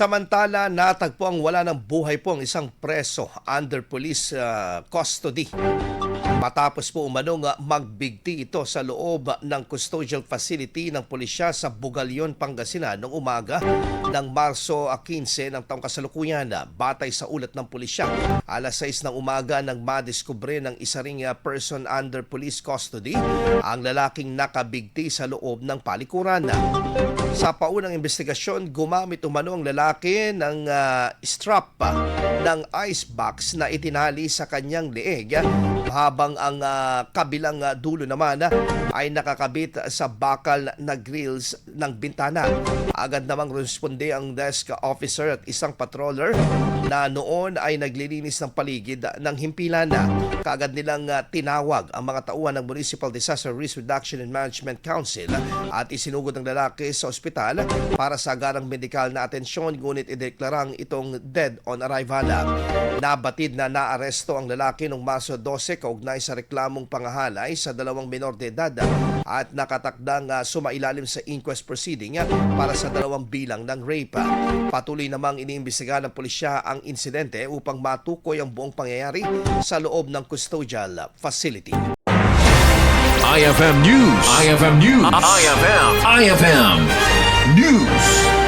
Samantala, natagpo ang wala ng buhay po ang isang preso under police custody. Matapos po umanong magbigti ito sa loob ng custodial facility ng pulisya sa Bugalyon, Pangasinan noong umaga ng Marso 15 ng taong kasalukuyan. Batay sa ulat ng pulisya, alas 6 ng umaga nang madiskubre ng isa ring person under police custody ang lalaking nakabigti sa loob ng palikuran. Sa paunang investigasyon, gumamit umano ang lalaki ng strap ng icebox na itinali sa kanyang leeg, habang ang kabilang dulo naman ay nakakabit sa bakal na grills ng bintana. Agad namang responde ang desk officer at isang patroller na noon ay naglilinis ng paligid ng himpilan. Kaagad nilang tinawag ang mga tauhan ng Municipal Disaster Risk Reduction and Management Council at isinugod ang lalaki sa ospital para sa agarang medikal na atensyon, ngunit ideklarang itong dead on arrival. Nabatid na naaresto ang lalaki noong Marso 12 kaugnay sa reklamong pangahalay sa dalawang menor de edad at nakatakdang sumailalim sa inquest proceeding para sa dalawang bilang ng rape. Patuloy namang iniimbestigahan ng pulisya ang insidente upang matukoy ang buong pangyayari sa loob ng custodial facility. IFM News. IFM News. IFM News.